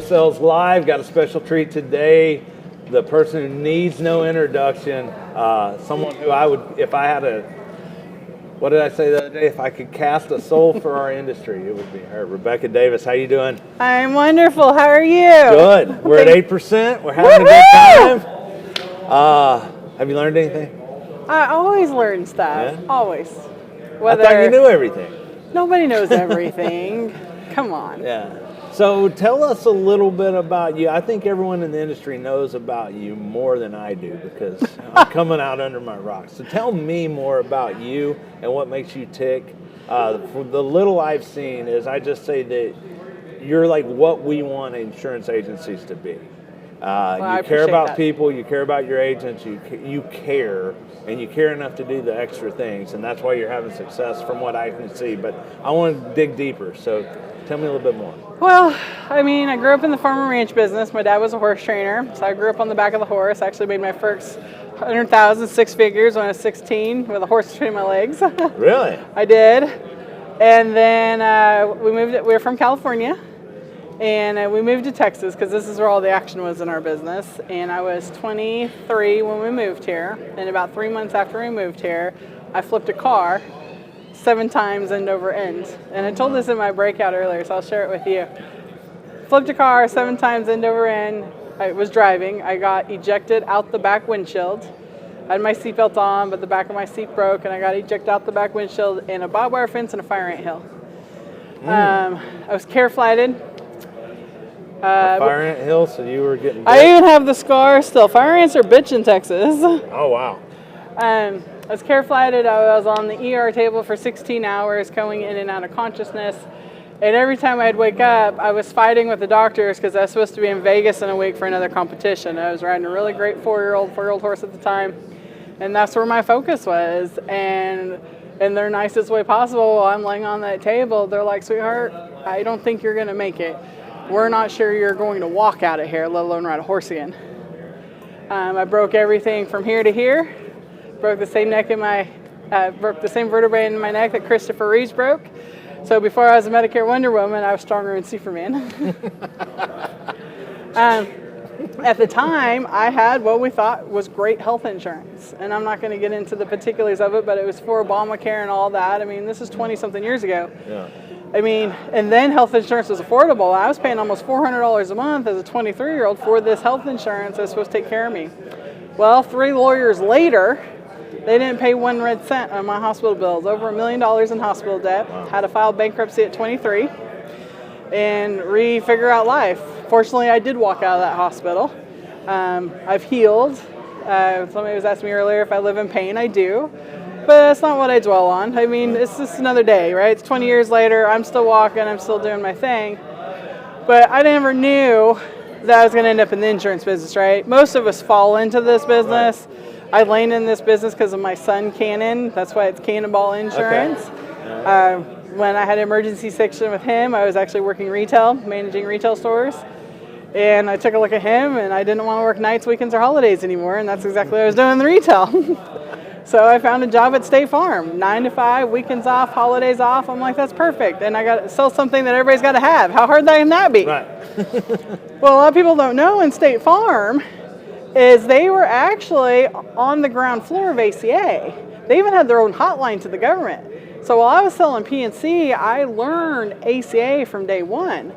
Insurasales Live. Got a special treat today. The person who needs no introduction, someone who I would, if I had a, what did I say the other day? If I could cast a soul for our industry, it would be her. Rebecca Davis, how you doing? I'm wonderful. How are you? Good. We're at 8%. We're having a good time. Have you learned anything? I always learn stuff. Yeah? Always. I thought you knew everything. Nobody knows everything. Come on. Yeah. So tell us a little bit about you. I think everyone in the industry knows about you more than I do because I'm coming out under my rock. So tell me more about you and what makes you tick. For the little I've seen is I just say that you're like what we want insurance agencies to be. You care about people, you care about your agents, you care, and you care enough to do the extra things, and that's why you're having success from what I can see. But I want to dig deeper, so tell me a little bit more. Well, I mean, I grew up in the farm and ranch business. My dad was a horse trainer, so I grew up on the back of the horse. I actually made my first 100,000 six figures when I was 16 with a horse between my legs. Really? I did. And then we were from California. And we moved to Texas because this is where all the action was in our business. And I was 23 when we moved here. And about 3 months after we moved here, I flipped a car 7 times end over end. And I told this in my breakout earlier, so I'll share it with you. Flipped a car 7 times end over end. I was driving. I got ejected out the back windshield. I had my seatbelt on, but the back of my seat broke, and I got ejected out the back windshield in a barbed wire fence and a fire ant hill. I was care flighted. Fire ant hill, so you were getting bit. I even have the scar still. Fire ants are bitch in Texas. Oh, wow. I was care flighted. I was on the ER table for 16 hours, going in and out of consciousness. And every time I'd wake up, I was fighting with the doctors because I was supposed to be in Vegas in a week for another competition. I was riding a really great four-year-old horse at the time. And that's where my focus was. And in their nicest way possible, while I'm laying on that table, they're like, sweetheart, I don't think you're going to make it. We're not sure you're going to walk out of here, let alone ride a horse again. I broke everything from here to here. Broke the same broke the same vertebrae in my neck that Christopher Reeves broke. So before I was a Medicare Wonder Woman, I was stronger than Superman. At the time, I had what we thought was great health insurance. And I'm not going to get into the particulars of it, but it was for Obamacare and all that. I mean, this is 20-something years ago. Yeah. I mean, and then health insurance was affordable. I was paying almost $400 a month as a 23-year-old for this health insurance that was supposed to take care of me. Well, 3 lawyers later, they didn't pay 1 red cent on my hospital bills. Over $1 million in hospital debt. Wow. Had to file bankruptcy at 23 and refigure out life. Fortunately, I did walk out of that hospital. I've healed. Somebody was asking me earlier if I live in pain. I do. But that's not what I dwell on. I mean, it's just another day, right? It's 20 years later. I'm still walking. I'm still doing my thing. But I never knew that I was going to end up in the insurance business, right? Most of us fall into this business. Right. I landed in this business because of my son, Cannon. That's why it's Cannonball Insurance. Okay. When I had an emergency section with him, I was actually working retail, managing retail stores. And I took a look at him, and I didn't want to work nights, weekends, or holidays anymore. And that's exactly what I was doing in the retail. So I found a job at State Farm, 9 to 5, weekends off, holidays off. I'm like, that's perfect. And I got to sell something that everybody's got to have. How hard can that be? Right. Well, a lot of people don't know in State Farm is they were actually on the ground floor of ACA. They even had their own hotline to the government. So while I was selling P&C, I learned ACA from day one.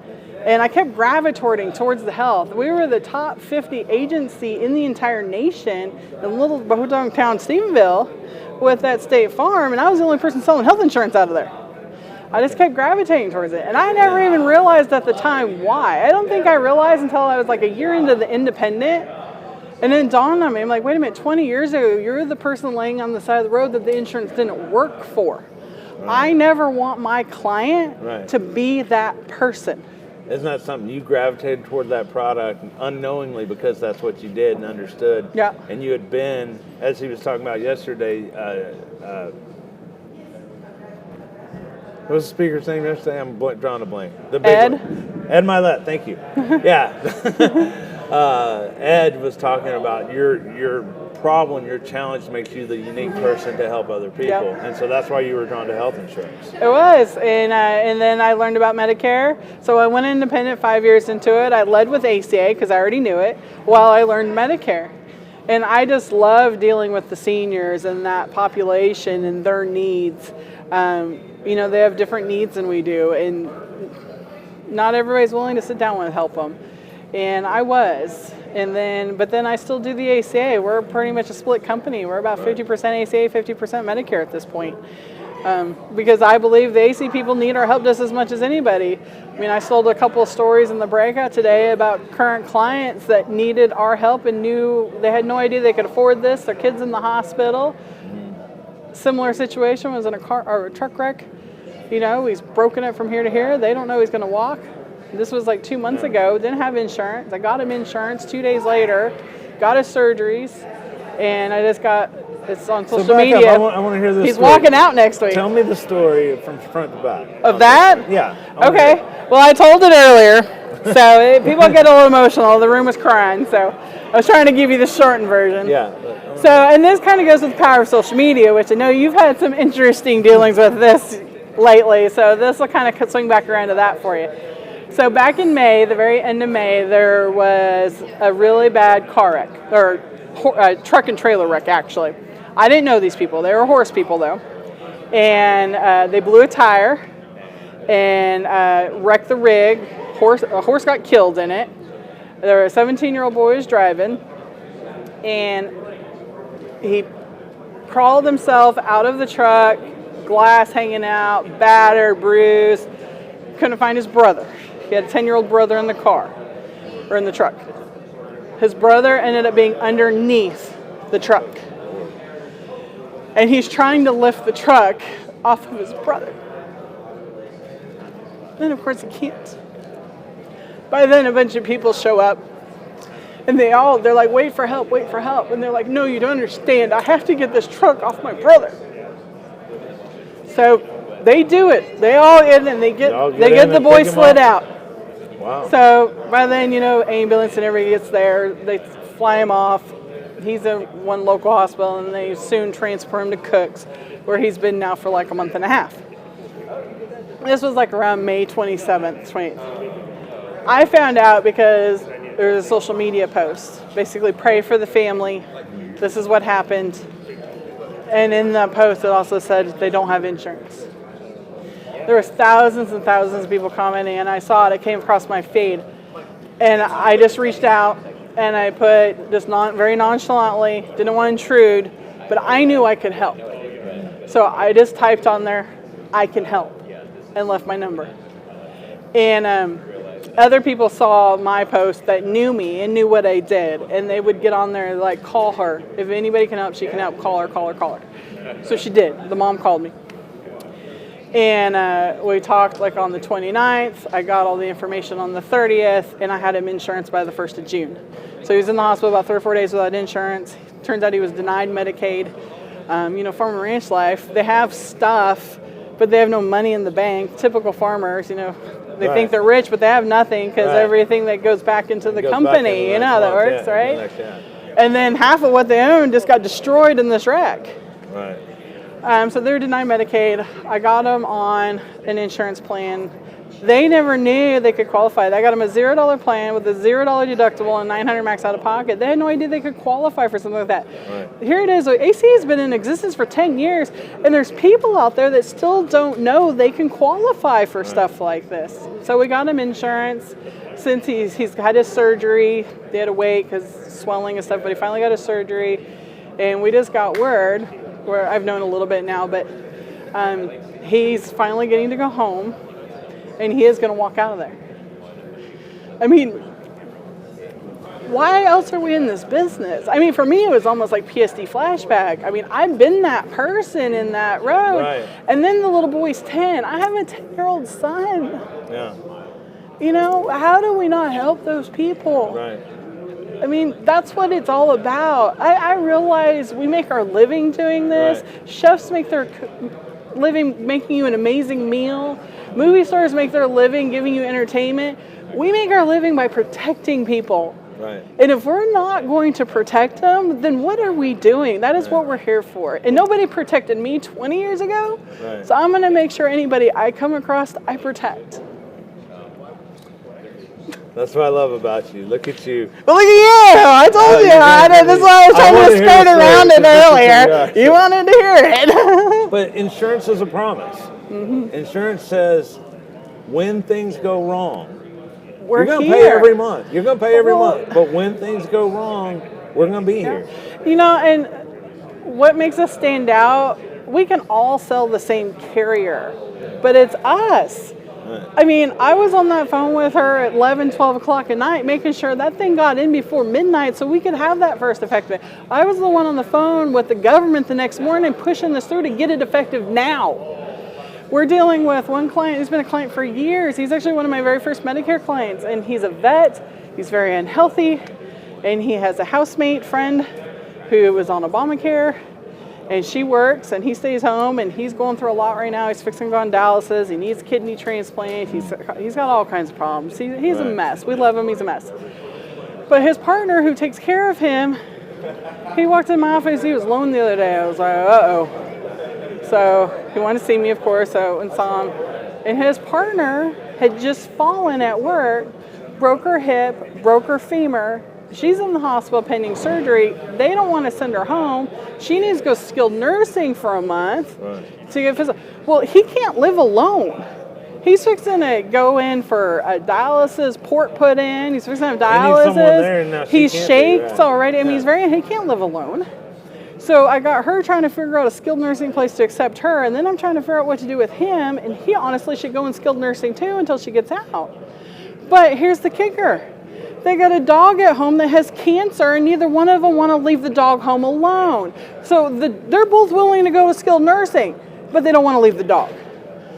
And I kept gravitating towards the health. We were the top 50 agency in the entire nation in little Bohudong town, Stephenville, with that State Farm, and I was the only person selling health insurance out of there. I just kept gravitating towards it, and I never even realized at the time why. I don't think I realized until I was like a year into the independent, and then it dawned on me, I'm like, wait a minute, 20 years ago, you're the person laying on the side of the road that the insurance didn't work for. Right. I never want my client to be that person. Isn't that something you gravitated toward that product unknowingly because that's what you did and understood? Yeah. And you had been, as he was talking about yesterday, what was the speaker's name yesterday? I'm drawing a blank. Ed? Ed Milet, thank you. Yeah. Ed was talking about your problem, your challenge makes you the unique person to help other people, and so that's why you were drawn to health insurance. It was, and then I learned about Medicare. So I went independent 5 years into it. I led with ACA because I already knew it, while I learned Medicare. And I just love dealing with the seniors and that population and their needs. They have different needs than we do, and not everybody's willing to sit down and help them. And I was. But then I still do the ACA. We're pretty much a split company. We're about 50% ACA, 50% Medicare at this point. Because I believe the AC people need our help just as much as anybody. I mean, I sold a couple of stories in the breakout today about current clients that needed our help and knew they had no idea they could afford this. Their kid's in the hospital. Similar situation, was in a car or a truck wreck. He's broken it from here to here. They don't know he's going to walk. This was like 2 months ago. Didn't have insurance. I got him insurance 2 days later. Got his surgeries, and I just got. It's on social media. I want to hear this. He's story. walking out next week. Tell me the story from front to back. Of that? Yeah. Okay. Well, I told it earlier, so people get a little emotional. The room was crying, so I was trying to give you the shortened version. Yeah. So, and this kind of goes with the power of social media, which I know you've had some interesting dealings with this lately. So this will kind of swing back around to that for you. So back in May, the very end of May, there was a really bad car wreck, or truck and trailer wreck, actually. I didn't know these people. They were horse people, though. And they blew a tire and wrecked the rig. A horse got killed in it. There were a 17-year-old boy who was driving, and he crawled himself out of the truck, glass hanging out, battered, bruised. Couldn't find his brother. He had a 10-year-old brother in the car, or in the truck. His brother ended up being underneath the truck. And he's trying to lift the truck off of his brother. Then, of course, he can't. By then, a bunch of people show up, and they're like, wait for help. And they're like, no, you don't understand. I have to get this truck off my brother. So they do it. They all in, and they get the boy slid out. Wow. So by then, ambulance and everybody gets there. They fly him off. He's in one local hospital, and they soon transfer him to Cook's, where he's been now for like a month and a half. This was like around May 27th, 28th. I found out because there was a social media post, basically pray for the family. This is what happened. And in the post, it also said they don't have insurance. There was thousands and thousands of people commenting, and I saw it. It came across my feed. And I just reached out, and I put just very nonchalantly, didn't want to intrude, but I knew I could help. So I just typed on there, I can help, and left my number. And other people saw my post that knew me and knew what I did, and they would get on there and like, call her. If anybody can help, she can help. Call her. So she did. The mom called me. And we talked like on the 29th. I got all the information on the 30th, and I had him insurance by the 1st of June. So he was in the hospital about 3 or 4 days without insurance. Turns out he was denied Medicaid. Farm and ranch life, they have stuff, but they have no money in the bank. Typical farmers, they think they're rich, but they have nothing because everything that goes back into the company, how that works, right? And then half of what they own just got destroyed in this wreck. Right. So they were denied Medicaid. I got them on an insurance plan. They never knew they could qualify. I got them a $0 plan with a $0 deductible and $900 max out of pocket. They had no idea they could qualify for something like that. Right. Here it is. AC has been in existence for 10 years, and there's people out there that still don't know they can qualify for stuff like this. So we got him insurance. Since he's had his surgery, they had to wait because swelling and stuff, but he finally got his surgery, and we just got word, where I've known a little bit now, but he's finally getting to go home, and he is going to walk out of there. I mean, why else are we in this business? I mean, for me, it was almost like PSD flashback. I mean, I've been that person in that road. Right. And then the little boy's 10. I have a 10-year-old son. Yeah. How do we not help those people? Right. I mean, that's what it's all about. I realize we make our living doing this. Right. Chefs make their living making you an amazing meal. Movie stars make their living giving you entertainment. We make our living by protecting people. Right. And if we're not going to protect them, then what are we doing? That is what we're here for. And nobody protected me 20 years ago. Right. So I'm going to make sure anybody I come across, I protect. That's what I love about you. Look at you. Well, look at you. I told you. This is why I was trying to skirt around it earlier. You wanted to hear it. But insurance is a promise. Mm-hmm. Insurance says when things go wrong, you're going to pay every month. You're going to pay every month. But when things go wrong, we're going to be here. You know, and what makes us stand out, we can all sell the same carrier, but it's us. I mean, I was on that phone with her at 11, 12 o'clock at night, making sure that thing got in before midnight so we could have that first effective. I was the one on the phone with the government the next morning pushing this through to get it effective now. We're dealing with one client who's been a client for years. He's actually one of my very first Medicare clients, and he's a vet. He's very unhealthy, and he has a housemate friend who was on Obamacare, and she works, and he stays home, and he's going through a lot right now. He's fixing to go on dialysis. He needs a kidney transplant. He's got all kinds of problems. He's a mess. We love him. He's a mess. But his partner, who takes care of him, he walked in my office. He was alone the other day. I was like, uh-oh. So he wanted to see me, of course, so and saw him. And his partner had just fallen at work, broke her hip, broke her femur. She's in the hospital pending surgery. They don't want to send her home. She needs to go skilled nursing for a month to get physical. Well, he can't live alone. He's fixing to go in for a dialysis port put in. He's fixing to have dialysis. He shakes already. I mean, he can't live alone. So I got her trying to figure out a skilled nursing place to accept her, and then I'm trying to figure out what to do with him, and he honestly should go in skilled nursing too until she gets out. But here's the kicker. They got a dog at home that has cancer, and neither one of them want to leave the dog home alone. So they're both willing to go to skilled nursing, but they don't want to leave the dog.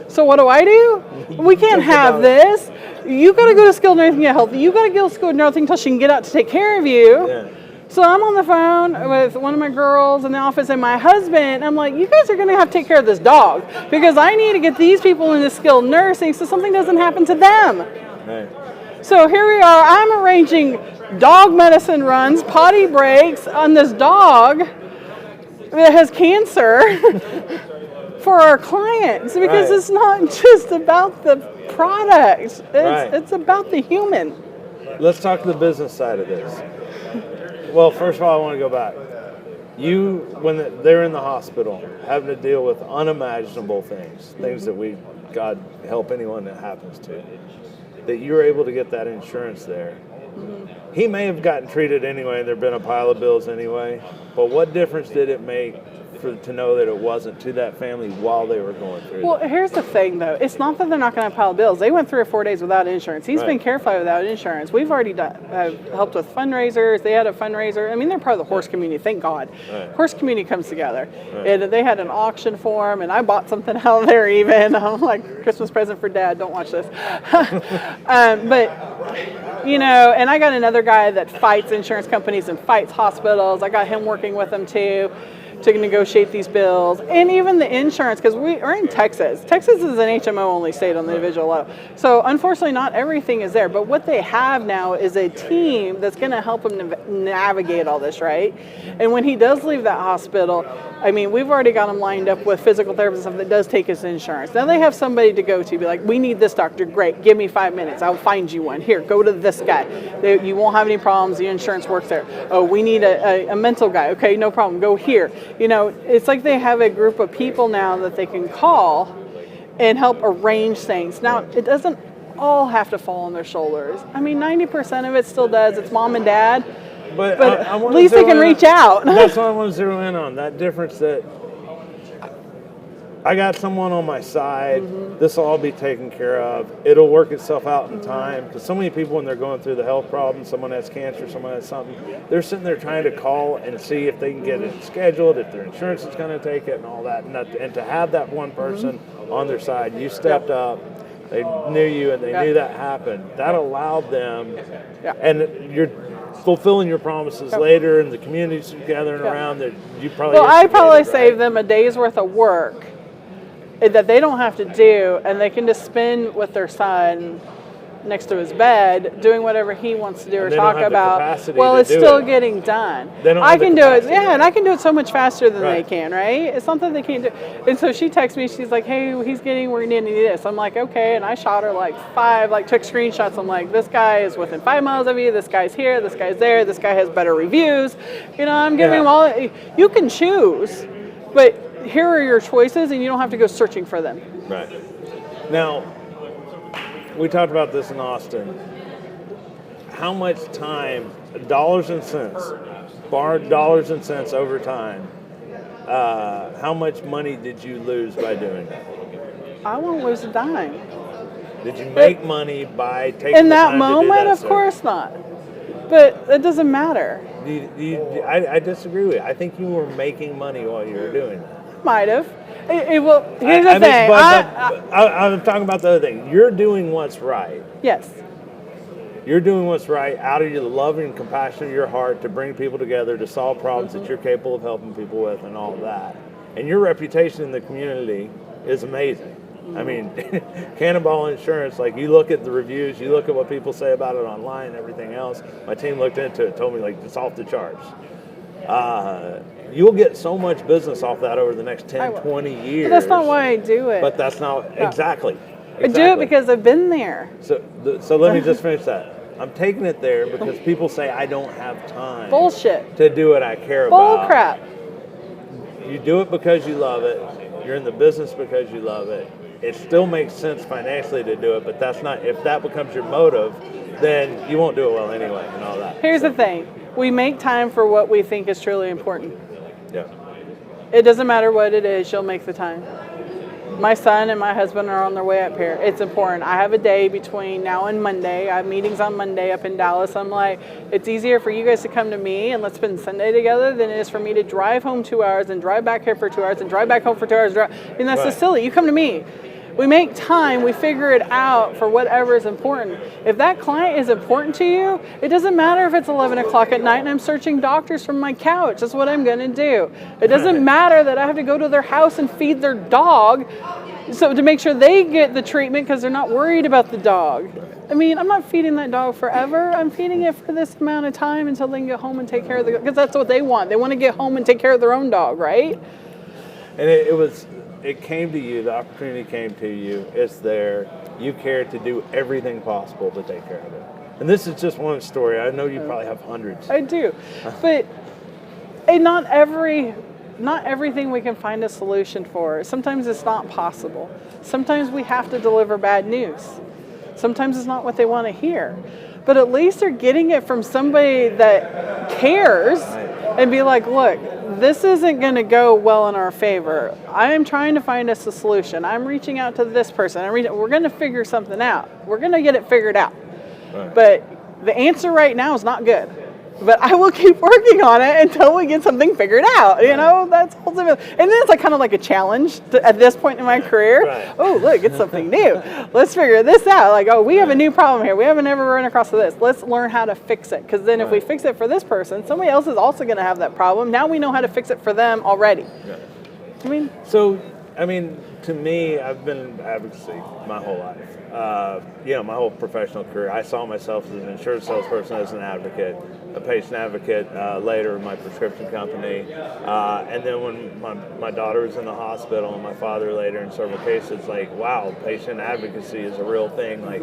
So what do? We can't have this. You got to go to skilled nursing to get healthy. You got to go to skilled nursing until she can get out to take care of you. Yeah. So I'm on the phone with one of my girls in the office and my husband. I'm like, you guys are going to have to take care of this dog because I need to get these people into skilled nursing so something doesn't happen to them. Right. So here we are. I'm arranging dog medicine runs, potty breaks on this dog that has cancer for our clients because it's not just about the product. It's about the human. Let's talk the business side of this. Well, first of all, I want to go back. When they're in the hospital, having to deal with unimaginable things that God help anyone that happens to, that you're able to get that insurance there. Mm-hmm. He may have gotten treated anyway, and there'd been a pile of bills anyway, but what difference did it make to know that it wasn't to that family while they were going through that? Here's the thing, though. It's not that they're not going to have a pile of bills. They went 3 or 4 days without insurance. He's been careful without insurance. We've already helped with fundraisers. They had a fundraiser. I mean, they're part of the horse community, thank God. Horse community comes together. And they had an auction for them, and I bought something out of there even. I'm like, Christmas present for Dad. Don't watch this. But, and I got another guy that fights insurance companies and fights hospitals. I got him working with them, too, to negotiate these bills, and even the insurance, because we are in Texas. Texas is an HMO only state on the individual level. So unfortunately not everything is there, but what they have now is a team that's going to help him navigate all this, right? And when he does leave that hospital, I mean, we've already got him lined up with physical therapy and stuff that does take his insurance. Now they have somebody to go to, be like, we need this doctor, great, give me 5 minutes, I'll find you one. Here, go to this guy. You won't have any problems, the insurance works there. Oh, we need a mental guy, okay, no problem, go here. It's like they have a group of people now that they can call and help arrange things. Now, it doesn't all have to fall on their shoulders. I mean, 90% of it still does. It's mom and dad. But at least they can reach out. That's what I want to zero in on, that difference that I got someone on my side. Mm-hmm. This will all be taken care of. It'll work itself out in time. Because so many people, when they're going through the health problems, someone has cancer, someone has something, they're sitting there trying to call and see if they can get it scheduled, if their insurance is going to take it and all that. And to have that one person on their side, you stepped up, they knew you, and they knew that happened. That allowed them, and you're fulfilling your promises later, and the community's gathering around that you probably. Well, I probably saved them a day's worth of work that they don't have to do, and they can just spend with their son next to his bed, doing whatever he wants to do or talk about. Well, it's still getting done. I can do it, and I can do it so much faster than they can, right? It's something they can't do. And so she texts me, she's like, hey, we're going to need this. I'm like, okay, and I shot her like 5, like took screenshots. I'm like, this guy is within 5 miles of you, this guy's here, this guy's there, this guy has better reviews. You know, I'm giving them all, you can choose, but here are your choices, and you don't have to go searching for them. Right. Now, we talked about this in Austin. How much time, dollars and cents, borrowed dollars and cents over time, how much money did you lose by doing that? I won't lose a dime. Did you make money by taking in the that time moment? To do that of course not. But it doesn't matter. I disagree with you. I think you were making money while you were doing that. Might have. Well, here's the thing. I'm talking about the other thing. You're doing what's right. Yes. You're doing what's right out of your love and compassion of your heart to bring people together, to solve problems that you're capable of helping people with and all that. And your reputation in the community is amazing. I mean, Cannonball Insurance, like you look at the reviews, you look at what people say about it online and everything else. My team looked into it, told me like it's off the charts. You'll get so much business off that over the next 10, 20 years. But that's not why I do it. But that's not, exactly. I do it because I've been there. So let me just finish that. I'm taking it there because people say I don't have time. Bullshit. To do what I care Bull about. crap. You do it because you love it. You're in the business because you love it. It still makes sense financially to do it, but that's not, if that becomes your motive, then you won't do it well anyway and all that. Here's the thing. We make time for what we think is truly important. Yeah. It doesn't matter what it is, you'll make the time. My son and my husband are on their way up here. It's important. I have a day between now and Monday. I have meetings on Monday up in Dallas. I'm like, it's easier for you guys to come to me and let's spend Sunday together than it is for me to drive home 2 hours and drive back here for 2 hours and drive back home for 2 hours. And that's just silly. You come to me. We make time, we figure it out for whatever is important. If that client is important to you, it doesn't matter if it's 11 o'clock at night and I'm searching doctors from my couch. That's what I'm going to do. It doesn't matter that I have to go to their house and feed their dog so to make sure they get the treatment because they're not worried about the dog. I mean, I'm not feeding that dog forever. I'm feeding it for this amount of time until they can get home and take care of the dog, because that's what they want. They want to get home and take care of their own dog, right? And it came to you, the opportunity came to you, it's there, you cared to do everything possible to take care of it. And this is just one story. I know you probably have hundreds. I do. But not everything we can find a solution for. Sometimes it's not possible. Sometimes we have to deliver bad news. Sometimes it's not what they want to hear. But at least they're getting it from somebody that cares and be like, look, this isn't going to go well in our favor. I am trying to find us a solution. I'm reaching out to this person. We're going to figure something out. We're going to get it figured out. Right. But the answer right now is not good. But I will keep working on it until we get something figured out. You know, that's ultimately. And then it's like kind of like a challenge at this point in my career. Right. Oh, look, it's something new. Let's figure this out. Like, oh, we have a new problem here. We haven't ever run across this. Let's learn how to fix it. Because then if we fix it for this person, somebody else is also going to have that problem. Now we know how to fix it for them already. Yeah. I mean, to me, I've been in advocacy my whole life. My whole professional career. I saw myself as an insurance salesperson, as an advocate, a patient advocate later in my prescription company. And then when my daughter was in the hospital and my father later in several cases, like, wow, patient advocacy is a real thing. Like,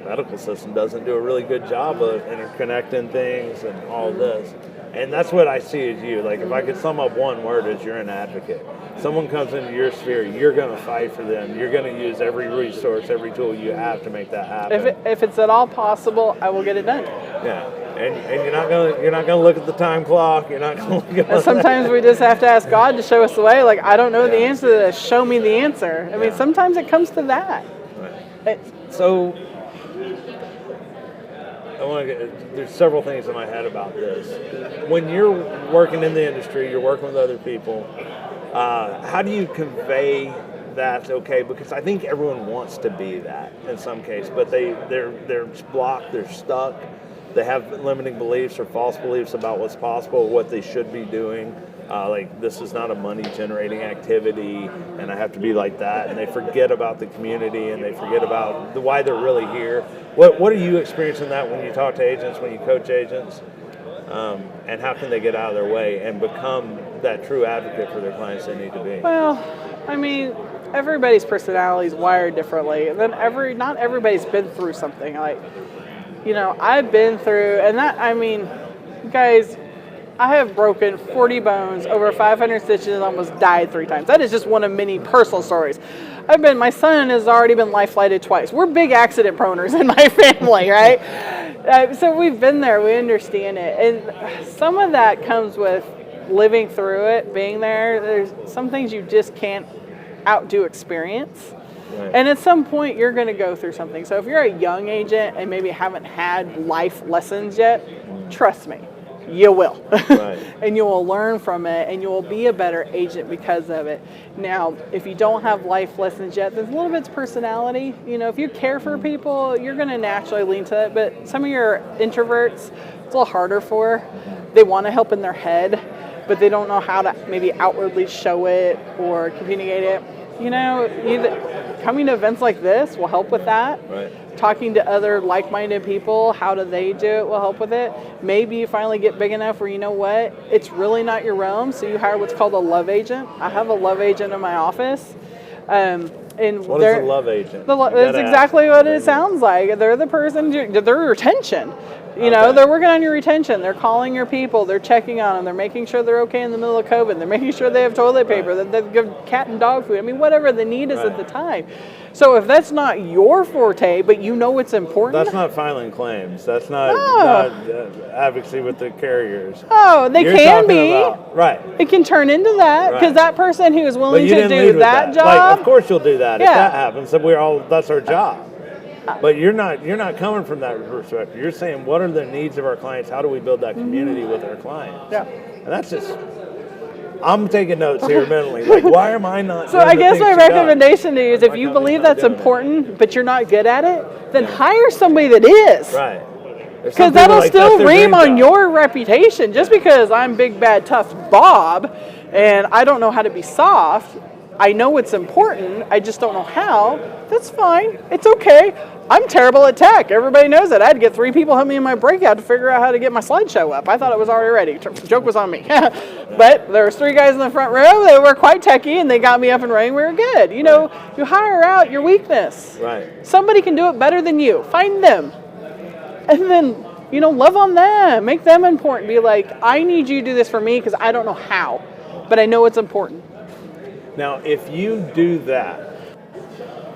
medical system doesn't do a really good job of interconnecting things and all this. And that's what I see as you. Like, if I could sum up one word, is you're an advocate. Someone comes into your sphere, you're going to fight for them. You're going to use every resource, every tool you have to make that happen. If it's at all possible, I will get it done. Yeah, and you're not going to look at the time clock. You're not going to look at. Sometimes we just have to ask God to show us the way. Like, I don't know the answer to this. Show me the answer. I mean, sometimes it comes to that. Right. So. There's several things in my head about this. When you're working in the industry, you're working with other people, how do you convey that's okay? Because I think everyone wants to be that in some case, but they're blocked, they're stuck, they have limiting beliefs or false beliefs about what's possible, what they should be doing. like this is not a money generating activity and I have to be like that, and they forget about the community and they forget about why they're really here. What are you experiencing that when you talk to agents, when you coach agents, and how can they get out of their way and become that true advocate for their clients they need to be? Well, I mean, everybody's personality is wired differently, and then not everybody's been through something. Like, you know, I've been through, and that, I mean, guys, I have broken 40 bones, over 500 stitches, and almost died 3 times. That is just one of many personal stories. My son has already been life flighted twice. We're big accident proners in my family, right? So we've been there, we understand it. And some of that comes with living through it, being there. There's some things you just can't outdo experience. Right. And at some point, you're going to go through something. So if you're a young agent and maybe haven't had life lessons yet, trust me, you will. Right. And you will learn from it, and you will be a better agent because of it. Now, if you don't have life lessons yet, there's a little bit of personality. You know, if you care for people, you're going to naturally lean to it. But some of your introverts, it's a little harder for. They want to help in their head, but they don't know how to maybe outwardly show it or communicate it. You know, coming to events like this will help with that. Right. Talking to other like-minded people, how do they do it, will help with it. Maybe you finally get big enough where, you know what, it's really not your realm, so you hire what's called a love agent. I have a love agent in my office. And what is a love agent? That's exactly what it sounds like. They're the person, they're retention. You know, they're working on your retention. They're calling your people. They're checking on them. They're making sure they're okay in the middle of COVID. They're making sure they have toilet paper. That they give cat and dog food. I mean, whatever the need is at the time. So if that's not your forte, but you know it's important. That's not filing claims. That's not, advocacy with the carriers. Oh, they can be. Right. It can turn into that because that person who is willing to do that job. Like, of course you'll do that if that happens. So that's our job. But you're not coming from that perspective. You're saying, what are the needs of our clients? How do we build that community with our clients? Yeah. And that's just, I'm taking notes here mentally. Like, why am I not So I guess my recommendation to you is if you believe that's important, but you're not good at it, then hire somebody that is. Right. Because that'll still ream on your reputation. Just because I'm big, bad, tough Bob, and I don't know how to be soft, I know it's important, I just don't know how, that's fine. It's okay. I'm terrible at tech. Everybody knows it. I had to get 3 people help me in my breakout to figure out how to get my slideshow up. I thought it was already ready. Joke was on me. But there was 3 guys in the front row. They were quite techie, and they got me up and running. We were good. You know, you hire out your weakness. Right. Somebody can do it better than you. Find them. And then, you know, love on them. Make them important. Be like, I need you to do this for me because I don't know how, but I know it's important. Now, if you do that,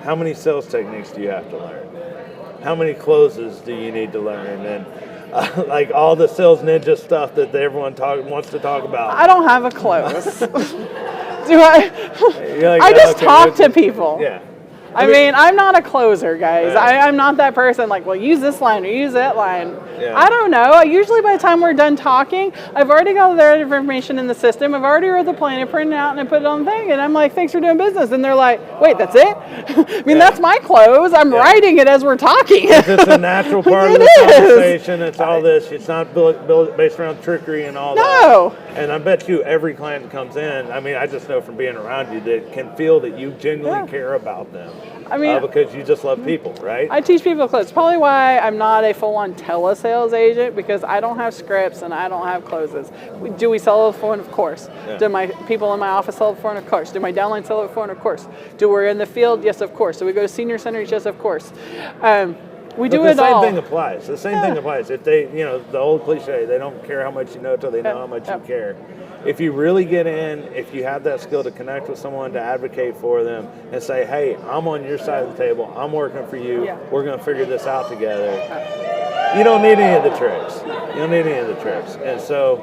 how many sales techniques do you have to learn? How many closes do you need to learn? And like all the sales ninja stuff that everyone wants to talk about. I don't have a close. Do I? Like, I just talk to people. Yeah. I mean, I'm not a closer, guys. I'm not that person like, well, use this line or use that line. Yeah. I don't know. Usually by the time we're done talking, I've already got their information in the system. I've already wrote the plan and printed it out and I put it on the thing. And I'm like, thanks for doing business. And they're like, wait, that's it? I mean, that's my close. I'm writing it as we're talking. It's a natural part of the conversation. It's all this. It's not based around trickery and all that. No. And I bet you every client that comes in, I mean, I just know from being around you that can feel that you genuinely care about them. I mean, because you just love people, right? I teach people close. Probably why I'm not a full-on telesales agent, because I don't have scripts and I don't have closes. Do we sell the phone? Of course. Yeah. Do my people in my office sell the phone? Of course. Do my downline sell the phone? Of course. Do we in the field? Yes, of course. Do we go to senior centers? Yes, of course. We do it all. The same thing applies. The same thing applies. If they, you know, the old cliche, they don't care how much you know until they know how much you care. If you really get in, if you have that skill to connect with someone, to advocate for them and say, hey, I'm on your side of the table, I'm working for you, we're going to figure this out together. You don't need any of the tricks. You don't need any of the tricks. And so,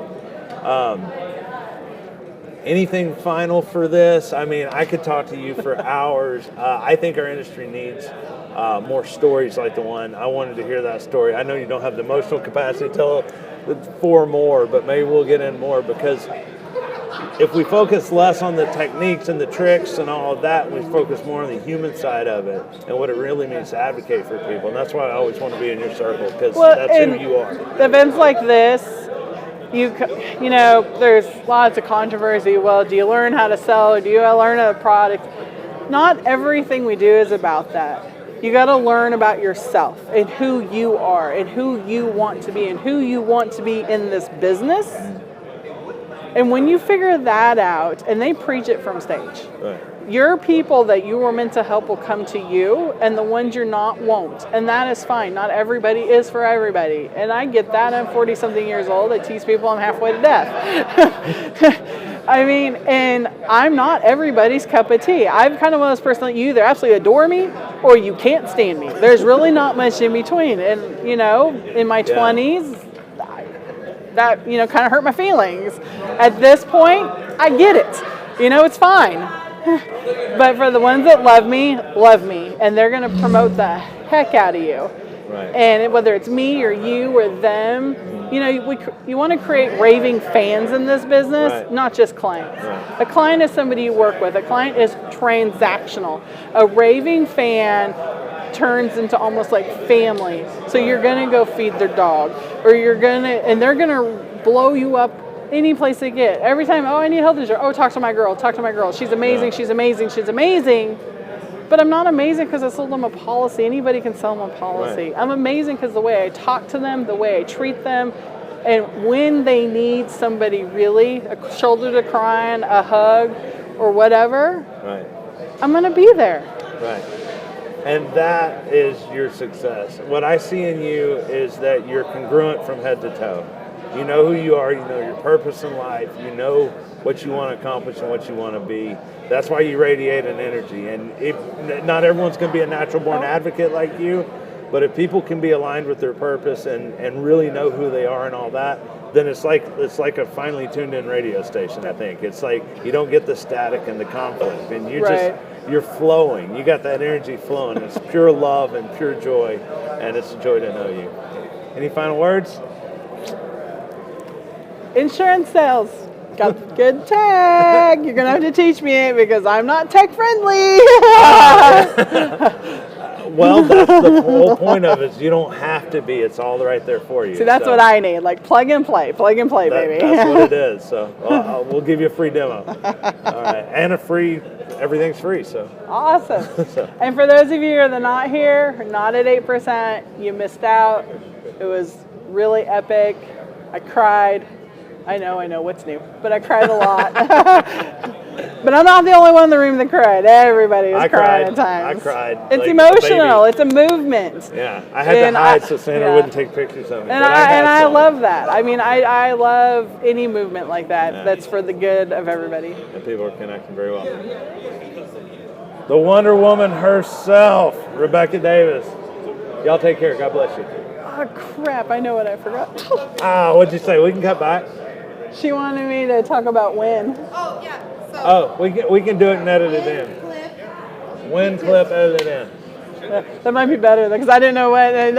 anything final for this? I mean, I could talk to you for hours. I think our industry needs more stories like the one. I wanted to hear that story. I know you don't have the emotional capacity to tell 4 more, but maybe we'll get in more, because if we focus less on the techniques and the tricks and all of that, we focus more on the human side of it and what it really means to advocate for people. And that's why I always want to be in your circle, because that's who you are. Events like this, you know, there's lots of controversy. Well, do you learn how to sell or do you learn a product? Not everything we do is about that. You got to learn about yourself and who you are and who you want to be and who you want to be in this business. And when you figure that out, and they preach it from stage, right. Your people that you were meant to help will come to you, and the ones you're not won't. And that is fine. Not everybody is for everybody. And I get that. I'm 40-something years old. I tease people I'm halfway to death. I mean, and I'm not everybody's cup of tea. I'm kind of one of those person like you either absolutely adore me or you can't stand me. There's really not much in between. And, you know, in my 20s, that, you know, kind of hurt my feelings. At this point, I get it. You know, it's fine. But for the ones that love me, and they're going to promote the heck out of you. Right. And whether it's me or you or them, you know, you want to create raving fans in this business, right. Not just clients. Right. A client is somebody you work with. A client is transactional. A raving fan turns into almost like family. So you're going to go feed their dog, or and they're going to blow you up any place they get. Every time, oh, I need health insurance. Oh, talk to my girl. She's amazing. Yeah. She's amazing. But I'm not amazing because I sold them a policy. Anybody can sell them a policy. Right. I'm amazing because the way I talk to them, the way I treat them, and when they need somebody really, a shoulder to cry on, a hug, or whatever, right. I'm going to be there. Right. And that is your success. What I see in you is that you're congruent from head to toe. You know who you are, you know your purpose in life, you know what you want to accomplish and what you want to be. That's why you radiate an energy. And not everyone's going to be a natural born advocate like you, but if people can be aligned with their purpose and really know who they are and all that, then it's like a finely tuned in radio station, I think. It's like you don't get the static and the conflict, and you're flowing. You got that energy flowing. It's pure love and pure joy, and it's a joy to know you. Any final words? Insurance sales. Got good tag. You're going to have to teach me it because I'm not tech friendly. Well, that's the whole point of it. Is you don't have to be. It's all right there for you. See, that's what I need. Like plug and play, baby. That's what it is. So we'll give you a free demo. All right. And everything's free. So awesome. And for those of you that are not here, not at 8%, you missed out. It was really epic. I cried. I know what's new, but I cried a lot. But I'm not the only one in the room that cried. Everybody was crying at times. I cried. It's like emotional. It's a movement. Yeah, I had to hide so Sandra wouldn't take pictures of me. And I love that. I mean, I love any movement like that. Yeah. That's for the good of everybody. And people are connecting very well. The Wonder Woman herself, Rebecca Davis. Y'all take care. God bless you. Oh crap! I know what I forgot. What'd you say? We can cut back. She wanted me to talk about when. Oh, yeah. So we can do it and edit it in. When clip, edit it in. That might be better because I didn't know what. And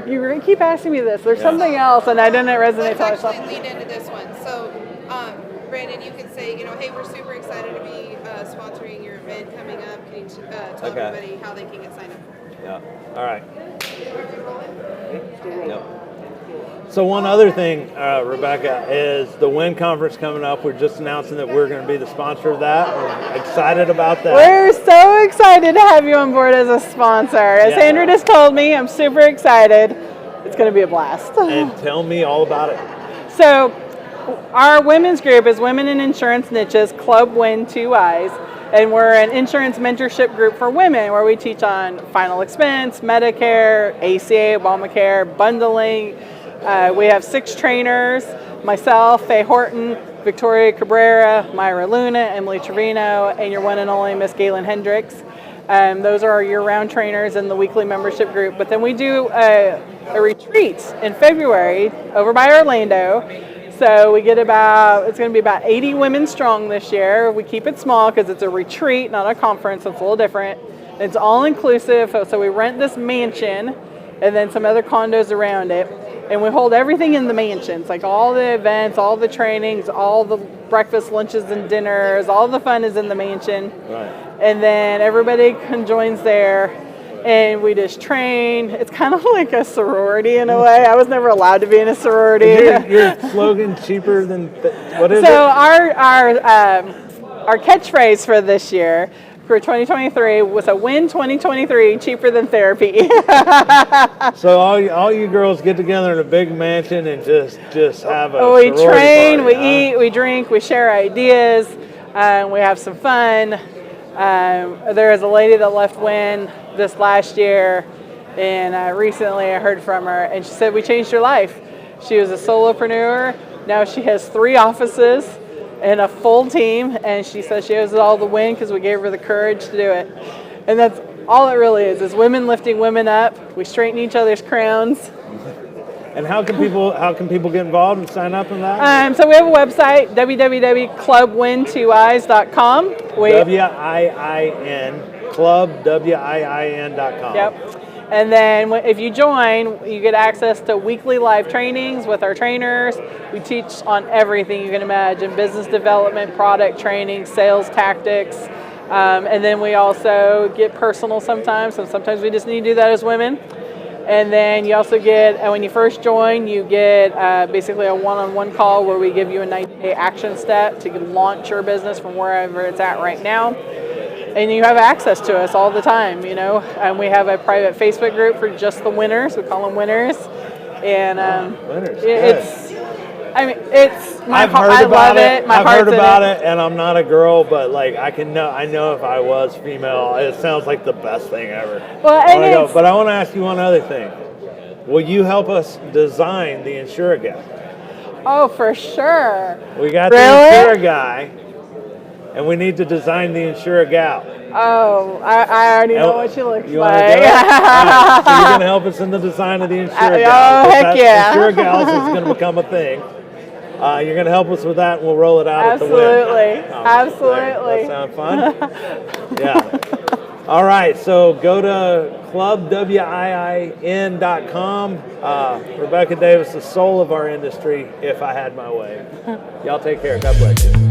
you keep asking me this. There's something else, and I didn't resonate. Let's actually lead into this one. So, Brandon, you can say, hey, we're super excited to be sponsoring your event coming up. Can you tell everybody how they can get signed up? Yeah. All right. Yep. So one other thing, Rebecca, is the WIN conference coming up. We're just announcing that we're going to be the sponsor of that. We're excited about that. We're so excited to have you on board as a sponsor. As Andrew just told me, I'm super excited. It's going to be a blast. And tell me all about it. So our women's group is Women in Insurance Niches, Club WIN 2 Eyes. And we're an insurance mentorship group for women where we teach on final expense, Medicare, ACA, Obamacare, bundling. We have 6 trainers, myself, Faye Horton, Victoria Cabrera, Myra Luna, Emily Trevino, and your one and only Miss Galen Hendricks. Those are our year-round trainers in the weekly membership group. But then we do a retreat in February over by Orlando. So we get it's going to be about 80 women strong this year. We keep it small because it's a retreat, not a conference. So it's a little different. It's all inclusive. So we rent this mansion and then some other condos around it. And we hold everything in the mansions, like all the events, all the trainings, all the breakfast, lunches, and dinners. All the fun is in the mansion. Right. And then everybody joins there. and we just train. It's kind of like a sorority in a way. I was never allowed to be in a sorority. Your slogan, cheaper than, what is it? So our catchphrase for this year, for 2023, was a win 2023, cheaper than therapy. So all you girls get together in a big mansion and just have a we sorority train, party, we eat, we drink, we share ideas, we have some fun. There is a lady that left WIN this last year, and recently I heard from her, and she said we changed her life. She was a solopreneur. Now she has 3 offices and a full team, and she says she owes it all to WIN because we gave her the courage to do it. And that's all it really is women lifting women up. We straighten each other's crowns. And how can people get involved and sign up in that? So we have a website, www.clubwin2eyes.com. WIIN, clubwin.com. Yep. And then if you join, you get access to weekly live trainings with our trainers. We teach on everything you can imagine: business development, product training, sales tactics. And then we also get personal sometimes. So sometimes we just need to do that as women. And then you also get, when you first join, you get basically a one-on-one call where we give you a 90-day action step to launch your business from wherever it's at right now. And you have access to us all the time, And we have a private Facebook group for just the winners. We call them winners. And winners. It's my heart. I love it. My I've heart's heard in about it, and I'm not a girl, but I know if I was female, it sounds like the best thing ever. Well, But I want to ask you one other thing. Will you help us design the Insura guy? Oh, for sure. We got the Insura guy, and we need to design the Insura gal. Oh, I already know what she looks you like. Right, so you're going to help us in the design of the Insura gal. Oh, heck yeah. Insura gals is going to become a thing. You're going to help us with that, and we'll roll it out at the WIN. Absolutely. That sound fun? Yeah. All right, so go to clubwin.com. Rebecca Davis, the soul of our industry, if I had my way. Y'all take care. God bless you.